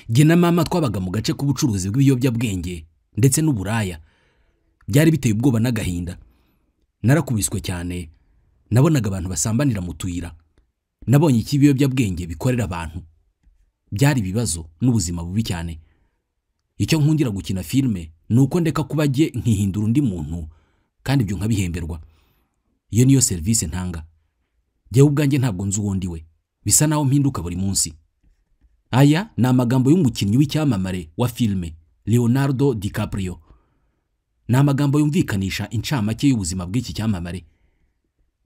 Jye na mama twabaga mu gace k'ubucuruzi bw'ibiyobyabwenge ndetse n'uburaya. Byari biteye ubwoba n'agahinda. Narakubiswe cyane. Nabonaga abantu basambanira mu tuyira. Nabonye iki ibiyobyabwenge bikorera abantu. Byari ibibazo n'ubuzima bubi cyane. Icyo nkundira gukina filme nuko ndeka kuba jye nkihindura undi muntu kandi ibyo nkabihemberwa. Iyo niyo service ntanga. Jye ubwanjye ntabwo nzi uwo ndiwe. Bisa naho mpinduka buri munsi. Aya ni amagambo y'umukinnyi w'icyamamare wa filme Leonardo DiCaprio. Ni amagambo yumvikanisha incamake y'ubuzima bw'iki cyamamare.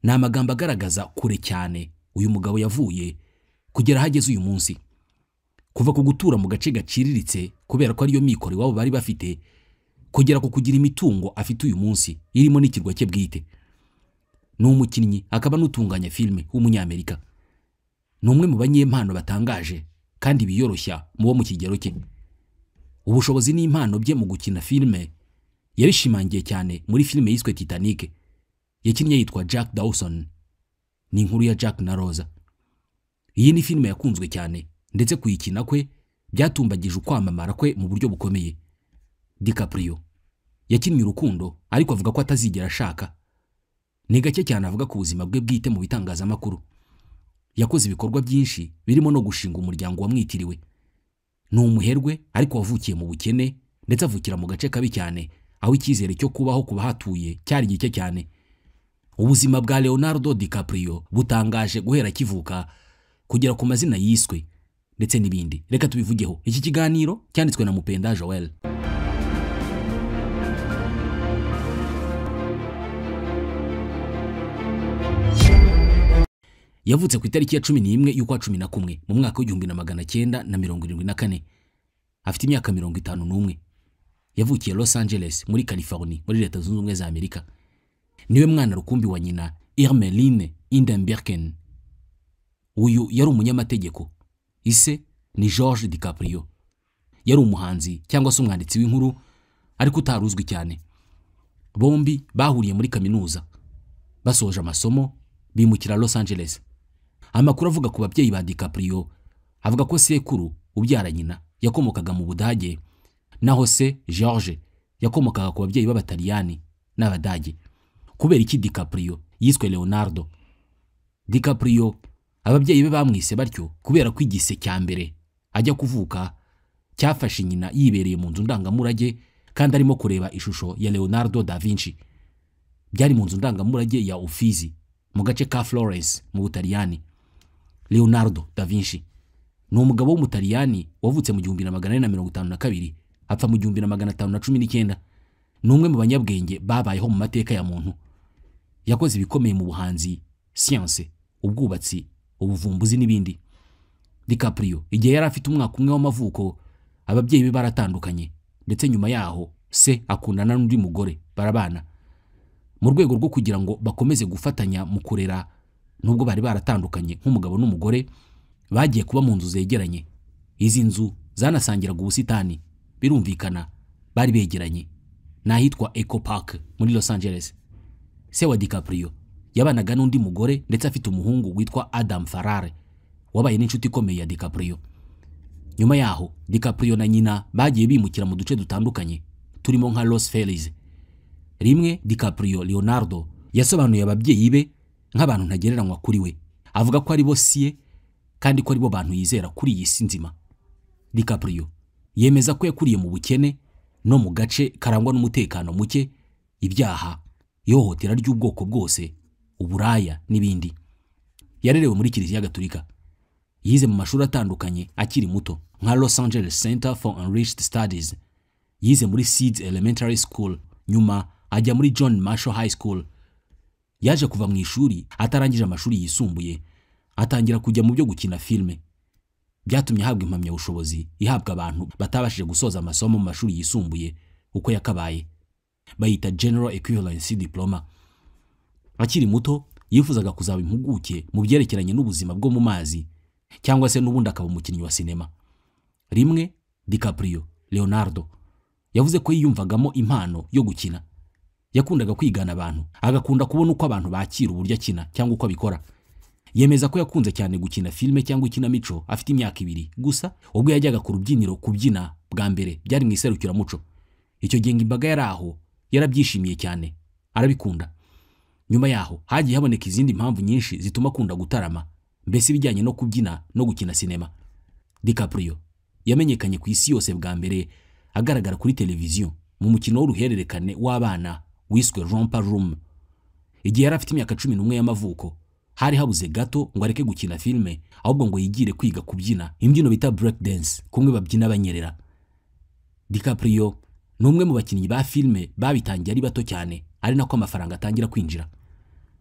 Ni amagambo agaragaza kure cyane uyu mugabo yavuye kugera hageze uyu munsi. Kuva ku gutura mu gace gaciriritse kubera ko ariyo mikoro iwabo bari bafite, kugera ku kugira imitungo afite uyu munsi irimo n'ikirwa cye bwite. Ni umukinnyi akaba n'utunganya filme w'umunyamerika. Ni umwe mu banyempano batangaje kandi biyoroshya mu bo mu kigero cye. Ubushobozi n'impano bye mu gukina filme yabishimangiye cyane muri filme yiswe Titanic. Yakinnye yitwa Jack Dawson. Ni inkuru ya Jack na Rose. Iyi ni filme yakunzwe cyane ndetse kuyikina kwe byatumbagije ukwamamara kwe mu buryo bukomeye. DiCaprio yakinnye urukundo ariko avuga ko atazigera ashaka. Ni gake cyane avuga ku buzima bwe bwite mu bitangazamakuru. Yakoze ibikorwa byinshi birimo no gushinga umuryango wamwitiriwe. Ni umuherwe ariko wavukiye mu bukene ndetse avukira mu gace kabi cyane aho icyizere cyo kubaho kuba hatuye cyari gike cyane. Ubuzima bwa Leonardo DiCaprio butangaje guhera kivuka kugera ku mazina yiswe ndetse n'ibindi. Reka tubivugeho. Iki kiganiro cyanditswe na Mupenda Joel. Yavutse ku itariki ya 11 y'ukwa 11 mu mwaka w'1974. Afite imyaka 51. Yavukiye Los Angeles muri California muri Leta Zunze Ubumwe za Amerika. Niwe mwana rukumbi wa nyina Ermeline Indenberken. Uyu yari umunyamategeko. Ise ni George DiCaprio. Yari umuhanzi cyangwa se umwanditsi w'inkuru ariko utaruzwi cyane. Bombi bahuriye muri kaminuza. Basoje amasomo bimukira Los Angeles. Amakuru avuga ku babyeyi ba DiCaprio avuga ko sekuru ubyara nyina yakomokaga mu Budage, naho se George yakomokaga ku babyeyi b'Abataliyani n'Abadage. Kubera iki DiCaprio yiswe Leonardo? DiCaprio ababyeyi be bamwise batyo kubera ko igise cya mbere ajya kuvuka cyafashe nyina yibereye mu nzu ndangamurage kandi arimo kureba ishusho ya Leonardo da Vinci. Byari mu nzu ndangamurage ya Uffizi mu gace ka Florence mu Butaliyani. Leonardo da Vinci ni umugabo w'Umutaliyani wavutse mu 1452 apfa mu 1519. Ni umwe mu banyabwenge babayeho mu mateka ya muntu. Yakoze ibikomeye mu buhanzi, science, ubwubatsi, ubuvumbuzi n'ibindi. DiCaprio igihe yari afite umwaka umwe w'amavuko, ababyeyi be baratandukanye ndetse nyuma yaho se akundana n'undi mugore barabana. Mu rwego rwo kugira ngo bakomeze gufatanya mu kurera nubwo bari baratandukanye nk'umugabo n'umugore, bagiye kuba mu nzu zegeranye. Izi nzu zanasangiraga ubusitani, birumvikana bari begeranye. Nahitwa Echo Park muri Los Angeles. Se wa DiCaprio yabanaga n'undi mugore ndetse afite umuhungu witwa Adam Ferrare wabaye n'inshuti ikomeye ya DiCaprio. Nyuma yaho DiCaprio na nyina bagiye bimukira mu duce dutandukanye turimo nka Los Feliz. Rimwe DiCaprio Leonardo yasobanuye ababyeyi be nk'abantu ntagereranywa kuri we. Avuga ko ari bo siye kandi ko ari bo bantu yizera kuri iyi si nzima. DiCaprio yemeza ko yakuriye mu bukene no mu gace karangwa n'umutekano muke, ibyaha, ihohotera ry'ubwoko bwose, uburaya n'ibindi. Yarerewe muri Kiliziya Gatolika. Yize mu mashuri atandukanye akiri muto nka Los Angeles Center for Enriched Studies. Yize muri Seeds Elementary School, nyuma ajya muri John Marshall High School. Yaje kuva mu ishuri atarangije amashuri yisumbuye, atangira kujya mu byo gukina filme. Byatumye ahabwa impamyabushobozi ihabwa abantu batabashije gusoza amasomo mu mashuri yisumbuye uko yakabaye. Bayita General Equivalency Diploma. Akiri muto yifuzaga kuzaba impuguke mu byerekeranye n'ubuzima bwo mu mazi cyangwa se n'ubundi akaba umukinnyi wa sinema. Rimwe DiCaprio Leonardo yavuze ko yiyumvagamo impano yo gukina. Yakundaga kwigana abantu, agakunda kubona uko abantu bakira uburyo akina cyangwa uko abikora. Yemeza ko yakunze cyane gukina filime cyangwa ikinamico afite imyaka 2 gusa, ubwo yajyaga ku rubyiniro kubyina bwa mbere byari mu iserukiramuco. Icyo gihe imbaga yari aho yarabyishimiye cyane, arabikunda. Nyuma yaho hagiye haboneka izindi mpamvu nyinshi zituma akunda gutarama, mbese ibijyanye no kubyina no gukina sinema. DiCaprio yamenyekanye ku isi yose bwa mbere agaragara kuri televiziyo mu mukino w'uruhererekane w'abana wiswe Romper Room. Igihe yari afite imyaka 11 y'amavuko, hari habuze gato ngo areke gukina filime, ahubwo ngo yigire kwiga kubyina imbyino bita break dance, kumwe babyina banyerera. DiCaprio ni umwe mu bakinnyi ba filime babitangiye ari bato cyane, ari nako amafaranga atangira kwinjira.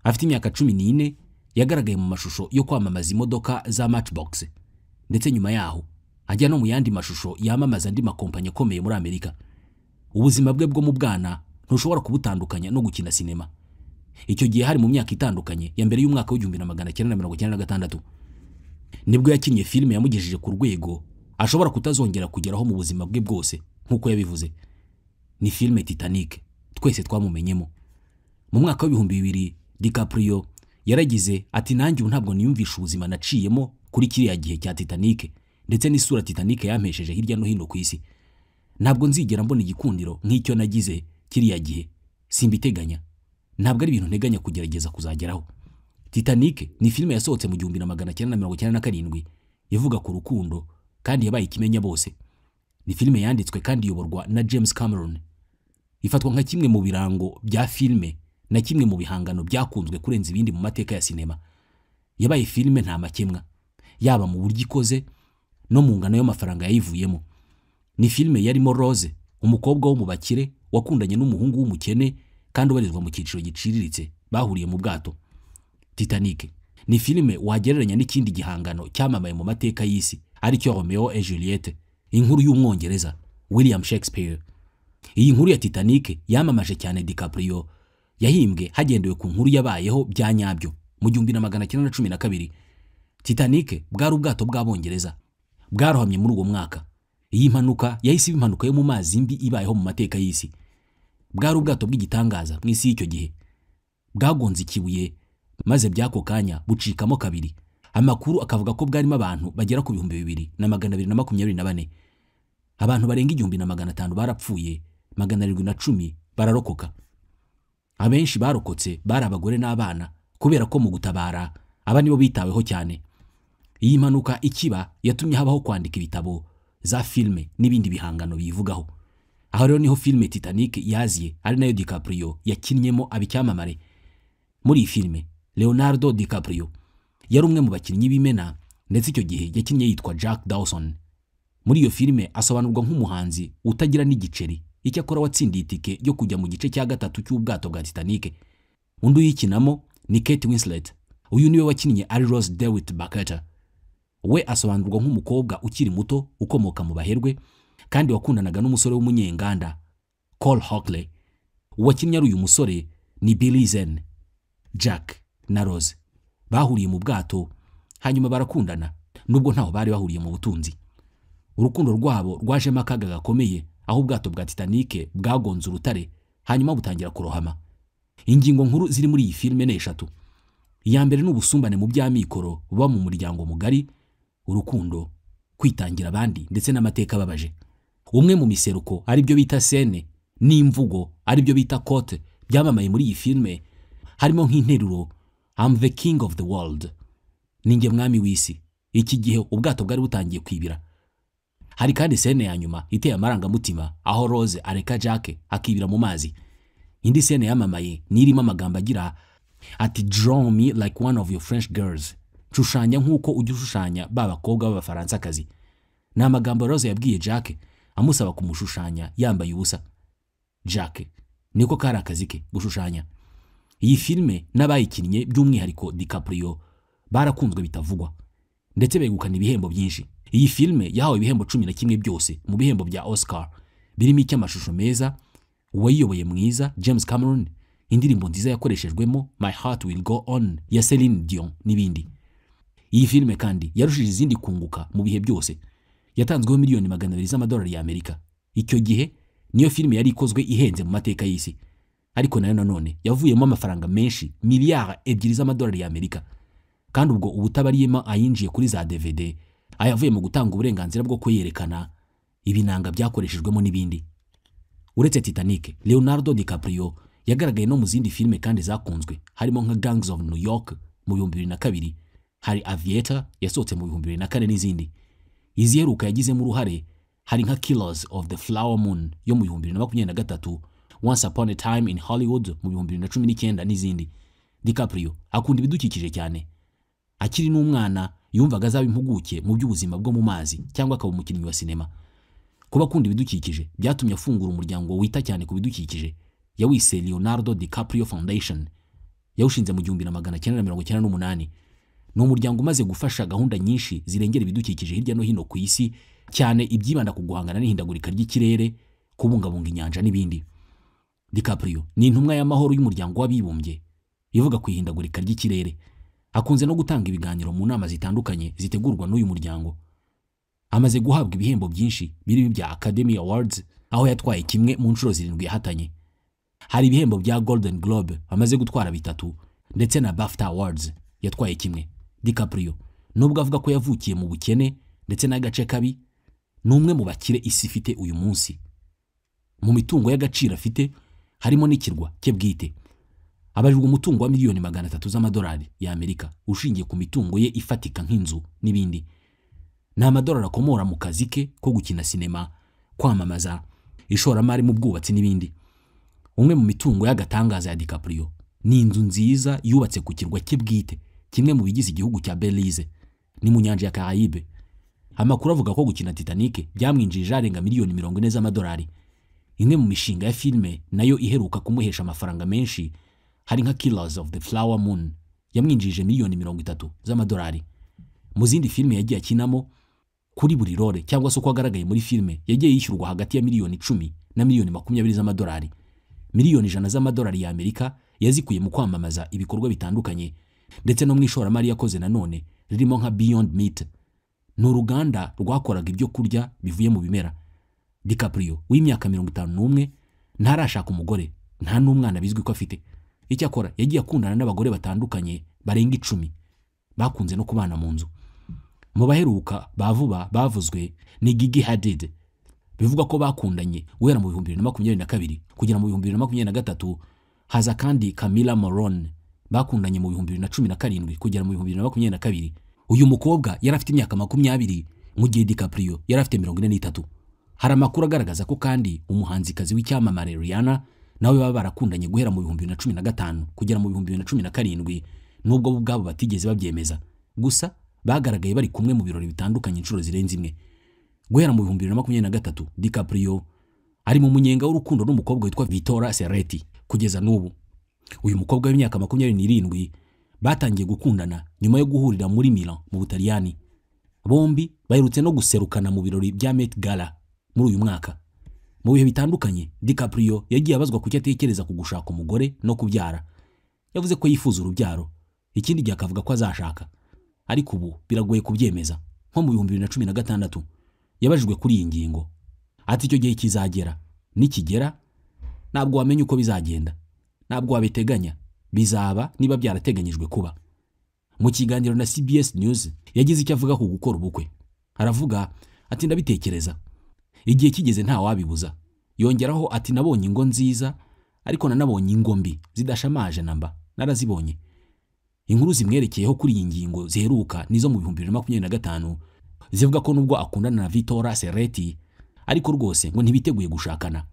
Afite imyaka 14 yagaragaye mu mashusho yo kwamamaza imodoka za Matchbox, ndetse nyuma yaho ajya no mu yandi mashusho yamamaza andi makompanyi akomeye muri Amerika. Ubuzima bwe bwo mu bwana ntushobora kubutandukanya no gukina sinema. Icyo gihe hari mu myaka itandukanye ya mbere y'umwaka w'1996 nibwo yakinnye filime yamugejeje ku rwego ashobora kutazongera kugeraho mu buzima bwe bwose nk'uko yabivuze. Ni filime Titanic twese twamumenyemo. Mu mwaka w'2000 DiCaprio yaragize ati nanjye ntabwo niyumvisha ubuzima naciyemo kuri kiriya gihe cya Titanic, ndetse n'isura Titanic yampesheje hirya no hino ku isi. Ntabwo nzigera mbona igikundiro nk'icyo nagize kiriya gihe, simbiteganya. Ntabwo ari ibintu nteganya kugerageza kuzageraho. Titanic ni filime yasohotse mu 1997 ivuga ku rukundo kandi yabaye ikimenya bose. Ni filime yanditswe kandi iyoborwa na James Cameron. Ifatwa nka kimwe mu birango bya filime na kimwe mu bihangano byakunzwe kurenza ibindi mu mateka ya sinema. Yabaye filime nta makemwa, yaba mu buryo ikoze no mu ngano y'amafaranga yayivuyemo. Ni filime yarimo Rose, umukobwa wo mu bakire wakundanye n'umuhungu w'umukene kandi ubarizwa mu cyiciro giciriritse, bahuriye mu bwato. Titanic ni filime wagereranya n'ikindi gihangano cyamamaye mu mateka y'isi, ari cyo Romeo et Juliette, inkuru y'umwongereza William Shakespeare. Iyi nkuru ya Titanic yamamaje cyane DiCaprio yahimbwe hagendewe ku nkuru yabayeho bya nyabyo mu 1912. Titanic bwari ubwato bw'abongereza bwarohamye muri uwo mwaka. Iyi mpanuka yahise impanuka yo mu mazi mbi ibayeho mu mateka y'isi. Bwari ubwato bw'igitangaza mu isi y'icyo gihe. Bwagonze ikibuye maze byako kanya bucikamo kabiri. Amakuru akavuga ko bwarimo abantu bagera ku 2224. Abantu barenga 1500 barapfuye, 710 bararokoka. Abenshi barokotse bari abagore n'abana, kubera ko mu gutabara aba nibo bitaweho cyane. Iyi mpanuka ikiba yatumye habaho kwandika ibitabo, za filime n'ibindi bihangano bivugaho. Aho rero niho filime Titanic yaziye, ari nayo DiCaprio yakinnyemo abicyamamare. Muri iyi filime Leonardo DiCaprio yari umwe mu bakinnyi b'imena, ndetse icyo gihe yakinnye yitwa Jack Dawson. Muri iyo filime asobanurwa nk'umuhanzi utagira n'igiceri, icyakora watsindiye itike yo kujya mu gice cya gatatu cy'ubwato bwa Titanic. Undi uyikinamo ni Kate Winslet. Uyu niwe wakinnye ari Rose DeWitt Baketa. We asobanurwa nk'umukobwa ukiri muto ukomoka mu baherwe kandi wakundanaga n'umusore w'umunyenganda Cole Hockley. Uwakinnye ari uyu musore ni Billy Zane. Jack na Rose bahuriye mu bwato hanyuma barakundana, nubwo ntaho bari bahuriye mu butunzi. Urukundo rwabo rwajemo akaga gakomeye, aho ubwato bwa Titanic bwagonze urutare hanyuma butangira kurohama. Ingingo nkuru ziri muri iyi filime ni 3. Iya mbere n'ubusumbane mu by'amikoro buba mu muryango mugari, urukundo, kwitangira abandi ndetse n'amateka babaje. Umwe mu miseruko ari byo bita scene n'imvugo ari byo bita quote byamamaye muri iyi filime harimo nk'interuro I'm the king of the world, ninjye mwami w'isi. Iki gihe ubwato bwari butangiye kwibira. Hari kandi scene ya nyuma iteye amarangamutima aho Rose areka Jack akibira mu mazi. Indi scene yamamaye nirimo amagambo agira ati draw me like one of your French girls, shushanya nk'uko ujya ushushanya b'abakobwa b'Abafaransakazi. Ni amagambo Rose yabwiye Jack amusaba kumushushanya yambaye ubusa. Jack niko kari akazi ke gushushanya. Iyi filime n'abayikinnye by'umwihariko DiCaprio barakunzwe bitavugwa, ndetse begukana ibihembo byinshi. Iyi filime yahawe ibihembo 11 byose mu bihembo bya Oscar, birimo icy'amashusho meza, uwayiyoboye mwiza James Cameron, indirimbo nziza yakoreshejwemo My Heart Will Go On ya Celine Dion n'ibindi. Iyi filime kandi yarushije izindi kunguka mu bihe byose. Yatanzweho miliyoni 200 z'amadolari y'Amerika. Icyo gihe niyo filime yari ikozwe ihenze mu mateka y'isi. Ariko nayo nanone yavuyemo amafaranga menshi, miliyari 2 z'amadolari y'Amerika. kandi ubwo ubutabariyema ayinjiye kuri za DVD, ayavuye mu gutanga uburenganzira bwo kuyerekana ibinanga byakoreshejwemo n'ibindi. Uretse Titanic, Leonardo DiCaprio yagaragaye no mu zindi filime kandi zakunzwe, harimo nka Gangs of New York mu 2002, hari Aviator yasohotse mu 2004 n'izindi. Iziheruka yagizemo uruhare hari nka Killers of the Flower Moon yo mu 2023, Once Upon a Time in Hollywood mu 2019 n'izindi. DiCaprio akunda ibidukikije cyane. Akiri n'umwana yumvaga azaba impuguke mu by'ubuzima bwo mu mazi cyangwa akaba umukinnyi wa sinema. Kuba akunda ibidukikije byatumye afungura umuryango wita cyane ku bidukikije yawise Leonardo DiCaprio Foundation. Yawushinze mu 1998. Ni umuryango umaze gufasha gahunda nyinshi zirengera ibidukikije hirya no hino ku isi, cyane ibyibanda ku guhangana n'ihindagurika ry'ikirere, kubungabunga inyanja n'ibindi. DiCaprio ni intumwa y'amahoro y'umuryango w'abibumbye ivuga ku ihindagurika ry'ikirere. Akunze no gutanga ibiganiro mu nama zitandukanye zitegurwa n'uyu muryango. Amaze guhabwa ibihembo byinshi birimo bya Academy Awards, aho yatwaye kimwe mu nshuro 7 yahatanye. Hari ibihembo bya Golden Globe amaze gutwara 3, ndetse na BAFTA Awards yatwaye kimwe. DiCaprio nubwo avuga ko yavukiye mu bukene ndetse n'agace kabi, n'umwe mu bakire isi ifite uyu munsi. Mu mitungo y'agaciro afite harimo n'ikirwa cye bwite. Abajijwe umutungo wa miliyoni 300 z'amadolari y'Amerika ushingiye ku mitungo ye ifatika nk'inzu n'ibindi. Ni amadolari akomora mu kazi ke ko gukina sinema, kwamamaza, ishoramari mu bwubatsi n'ibindi. Umwe mu mitungo y'agatangaza ya DiCaprio ni inzu nziza yubatse ku kirwa cye bwite, kimwe mu bigize igihugu cya Belize, ni mu nyanja ya Caraïbe. Amakuru avuga ko gukina Titanic byamwinjije arenga miliyoni 40 z'amadolari. Imwe mu mishinga ya filme nayo iheruka kumuhesha amafaranga menshi hari nka Killers of the Flower Moon yamwinjije miliyoni 30 z'amadolari. Mu zindi filme yagiye akinamo, kuri buri role cyangwa se uko agaragaye muri filme yagiye yishyurwa hagati ya miliyoni 10 na miliyoni 20 z'amadolari. Miliyoni 100 z'amadolari ya Amerika yazikuye mu kwamamaza ibikorwa bitandukanye, ndetse no mu ishoramari yakoze nanone ririmo nka Beyond Meat. Ni uruganda rwakoraga ibyo kurya bivuye mu bimera. DiCaprio w'imyaka 51 ntarashaka umugore, nta n'umwana bizwi ko afite. Icyo akora yagiye akundana n'abagore batandukanye barenga 10, bakunze no kubana mu nzu. Mu baheruka bavuba bavuzwe ni Gigi Hadid, bivuga ko bakundanye guhera mu 2022 kugera mu 2023. Haza kandi Camila Morrone, bakundanye mu 2017 kugera mu 2022. Uyu mukobwa yari afite imyaka 20 mu gihe DiCaprio yari afite 43. Hari amakuru agaragaza ko kandi umuhanzikazi w'icyamamare Rihanna nawe baba barakundanye guhera mu 2015 kugera mu 2017, nubwo bo ubwabo batigeze babyemeza. Gusa bagaragaye bari kumwe mu birori bitandukanye inshuro zirenze imwe. Guhera mu 2023 DiCaprio ari mu munyenga w'urukundo n'umukobwa witwa Vittoria Serretti kugeza n'ubu. Uyu mukobwa w'imyaka 27 batangiye gukundana nyuma yo guhurira muri Milan mu Butaliyani. Bombi baherutse no guserukana mu birori bya Met Gala muri uyu mwaka. Mu bihe bitandukanye DiCaprio yagiye abazwa kuki atekereza ku gushaka umugore no kubyara. Yavuze ko yifuza urubyaro, ikindi gihe akavuga ko azashaka, ariko ubu biragoye kubyemeza. Nko mu 2016 yabajijwe kuri iyi ngingo, ati icyo gihe kizagera, nikigera ntabwo wamenye uko bizagenda, ntabwo wabiteganya, bizaba niba byarateganyijwe kuba. Mu kiganiro na CBS News yagize icyo avuga ku gukora ubukwe. Aravuga ati ndabitekereza, igihe kigeze nta wabibuza. Yongeraho ati nabonye ingo nziza, ariko nanabonye ingo mbi zidashamaje namba, narazibonye. Inkuru zimwerekeyeho kuri iyi ngingo ziheruka nizo mu 2025 zivuga ko nubwo akundana na Vittoria Serretti, ariko rwose ngo ntibiteguye gushakana.